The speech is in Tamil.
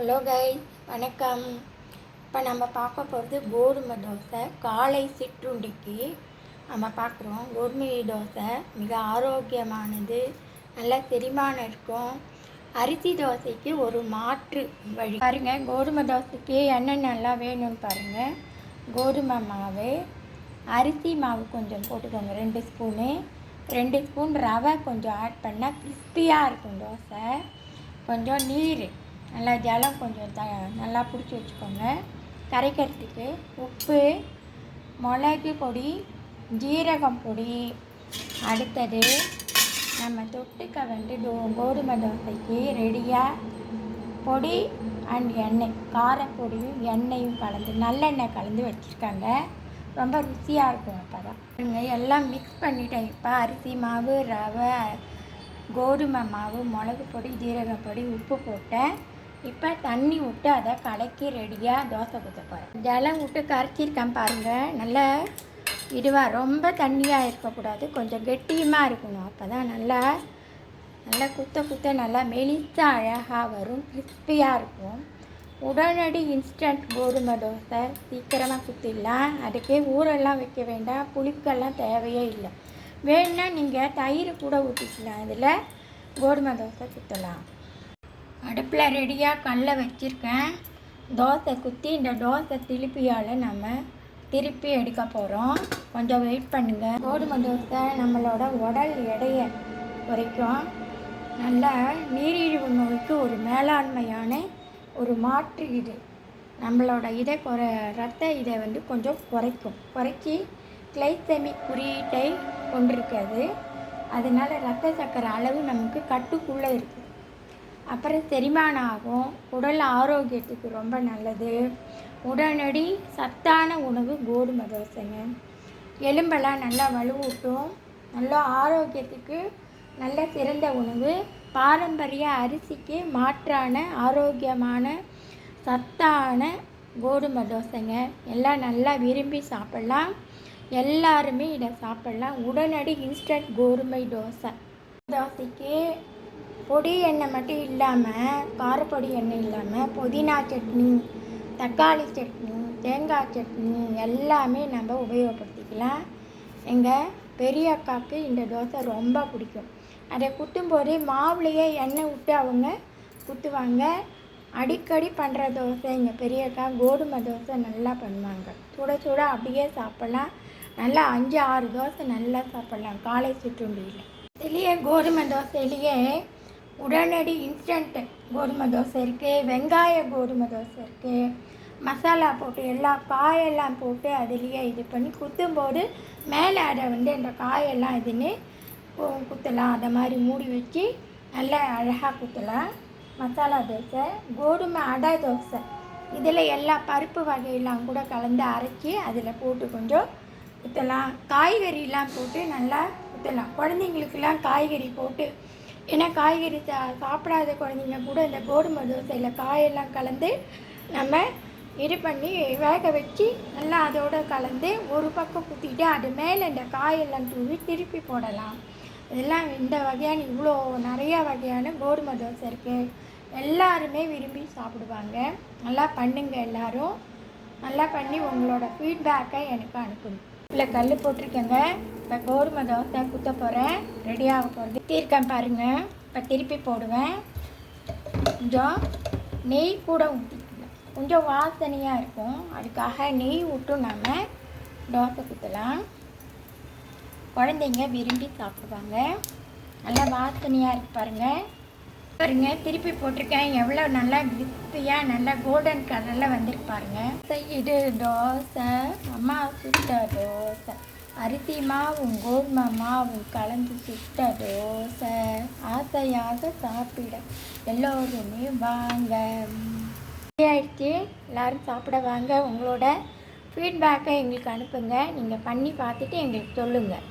ஹலோ கைஸ், வணக்கம். இப்போ நம்ம பார்க்க போகிறது கோதுமை தோசை. காலை சிற்றுண்டிக்கு நம்ம பார்க்குறோம். கோதுமை தோசை மிக ஆரோக்கியமானது, நல்ல செரிமானம் இருக்கும். அரிசி தோசைக்கு ஒரு மாற்று வழி பாருங்கள். கோதுமை தோசைக்கு என்னென்னலாம் வேணும்னு பாருங்கள். கோதுமை மாவு, அரிசி மாவு கொஞ்சம் போட்டுக்கோங்க, 2 ஸ்பூனு. 2 ஸ்பூன் ரவை கொஞ்சம் ஆட் பண்ணால் கிறிஸ்பியாக இருக்கும் தோசை. கொஞ்சம் நீர், நல்லா ஜலம் கொஞ்சம் நல்லா பிடிச்சி வச்சுக்கோங்க. கரைக்கிறதுக்கு உப்பு, மிளகு பொடி, ஜீரகம் பொடி. அடுத்தது நம்ம தொட்டுக்க கோதுமை தோசைக்கு ரெடியாக பொடி அண்ட் எண்ணெய், காரப்பொடியும் எண்ணெயும் கலந்து, நல்லெண்ணெய் கலந்து வச்சுருக்காங்க. ரொம்ப ருசியாக இருக்கும். அப்போ தான் எல்லாம் மிக்ஸ் பண்ணிட்டேன். இப்போ அரிசி மாவு, ரவை, கோதுமை மாவு, மிளகு பொடி, ஜீரகப்பொடி, உப்பு போட்டேன். இப்போ தண்ணி விட்டு அதை கலக்கி ரெடியாக தோசை ஊற்ற போகிறேன். ஜலம் விட்டு கரைச்சிருக்கேன் பாருங்கள். நல்லா இதுவாக ரொம்ப தண்ணியாக இருக்கக்கூடாது, கொஞ்சம் கெட்டியமாக இருக்கணும். அப்போ தான் நல்லா குத்த நல்லா மெலிசாக அழகாக வரும், கிறிஸ்பியாக இருக்கும். உடனடி இன்ஸ்டன்ட் கோதுமை தோசை சீக்கிரமாக குத்திடலாம். அதுக்கே ஊரெல்லாம் வைக்க வேண்டாம், புளிக்கெல்லாம் தேவையே இல்லை. வேணுன்னா நீங்கள் தயிர் கூட ஊற்றிக்கலாம். இதில் கோதுமை தோசை குத்தலாம். அடுப்பில் ரெடியாக கல்லை வச்சுருக்கேன். தோசை குத்தி இந்த தோசை திருப்பியால் நம்ம திருப்பி எடுக்க போகிறோம். கொஞ்சம் வெயிட் பண்ணுங்கள். கோதுமை தோசை நம்மளோட உடல் எடையை குறைக்கும். நல்லா நீரிழிவு நோய்க்கு ஒரு மேலாண்மையான ஒரு மாற்று. இது நம்மளோட ரத்த இதை கொஞ்சம் குறைச்சி கிளைசெமிக் குறியீட்டை கொண்டிருக்கிறது. அதனால் ரத்த சர்க்கரை அளவு நமக்கு கட்டுக்குள்ளே இருக்குது. அப்புறம் செரிமானம் ஆகும், உடல் ஆரோக்கியத்துக்கு ரொம்ப நல்லது. உடனடி சத்தான உணவு கோதுமை தோசைங்க. எலும்பெல்லாம் நல்லா வலுவூட்டும், நல்லா ஆரோக்கியத்துக்கு நல்ல சிறந்த உணவு. பாரம்பரிய அரிசிக்கு மாற்றான ஆரோக்கியமான சத்தான கோதுமை தோசைங்க. எல்லாம் நல்லா விரும்பி சாப்பிட்லாம். எல்லாருமே இதை சாப்பிட்லாம். உடனடி இன்ஸ்டன்ட் கோதுமை தோசைக்கு பொடி எண்ணெய் மட்டும் இல்லாமல், காரப்பொடி எண்ணெய் இல்லாமல், புதினா சட்னி, தக்காளி சட்னி, தேங்காய் சட்னி எல்லாமே நம்ம உபயோகப்படுத்திக்கலாம். எங்கள் பெரிய அக்காவுக்கு இந்த தோசை ரொம்ப பிடிக்கும். அதை குத்தும்போது மாவுலேயே எண்ணெய் விட்டு அவங்க குத்துவாங்க. அடிக்கடி பண்ணுற தோசை எங்கள் பெரிய அக்கா. கோதுமை தோசை நல்லா பண்ணுவாங்க. சுட அப்படியே சாப்பிட்லாம். நல்லா 5-6 தோசை நல்லா சாப்பிட்லாம் காலை சிற்றுண்டியில். இதுலேயே கோதுமை தோசையிலேயே உடனடி இன்ஸ்டன்ட்டு கோதுமை தோசை இருக்குது, வெங்காய கோதுமை தோசை இருக்குது. மசாலா போட்டு எல்லா காயெல்லாம் போட்டு அதுலேயே இது பண்ணி குத்தும்போது மேலே அதை அந்த காயெல்லாம் இதுன்னு குத்தலாம். அதை மாதிரி மூடி வச்சு நல்லா அழகாக குத்தலாம். மசாலா தோசை, கோதுமை அடை தோசை. இதில் எல்லா பருப்பு வகையெல்லாம் கூட கலந்து அரைச்சி அதில் போட்டு கொஞ்சம் குத்தலாம். காய்கறியெலாம் போட்டு நல்லா குத்தலாம். குழந்தைங்களுக்கெல்லாம் காய்கறி போட்டு, ஏன்னா காய்கறி சாப்பிடாத குழந்தைங்க கூட இந்த கோதுமை தோசையில் காயெல்லாம் கலந்து நம்ம இது பண்ணி வேக வச்சு நல்லா அதோடு கலந்து ஒரு பக்கம் குத்திட்டு அது மேலே இந்த காயெல்லாம் தூவி திருப்பி போடலாம். இதெல்லாம் இந்த வகையான இவ்வளோ நிறையா வகையான கோதுமை தோசை இருக்குது. எல்லாருமே விரும்பி சாப்பிடுவாங்க. நல்லா பண்ணுங்க. எல்லோரும் நல்லா பண்ணி உங்களோட ஃபீட்பேக்கை எனக்கு அனுப்புங்க. இல்லை கல் போட்டிருக்கேங்க. இப்போ கோதுமை தோசை குத்த போகிறேன், ரெடியாக போகிறது. தீர்க்கம் பாருங்கள். இப்போ திருப்பி போடுவேன். கொஞ்சம் நெய் கூட ஊற்றிக்கலாம், கொஞ்சம் வாசனையாக இருக்கும். அதுக்காக நெய் விட்டு நம்ம தோசை குத்தலாம். குழந்தைங்க விரும்பி சாப்பிடுவாங்க. நல்லா வாசனையாக இருக்கு பாருங்கள். திருப்பி போட்டிருக்கேன். எவ்வளோ நல்லா கிறிஸ்பியாக நல்லா கோல்டன் கலரில் வந்துருக்கு பாருங்கள். இது தோசை, அம்மா சுட்ட தோசை. அரிசி மாவும் கோதுமை மாவும் கலந்து சுட்ட தோசை. ஆசையாக சாப்பிட எல்லோருமே வாங்க. ஆயிடுச்சு, எல்லோரும் சாப்பிட வாங்க. உங்களோட ஃபீட்பேக்கை எங்களுக்கு அனுப்புங்க. நீங்கள் பண்ணி பார்த்துட்டு எங்களுக்கு சொல்லுங்கள்.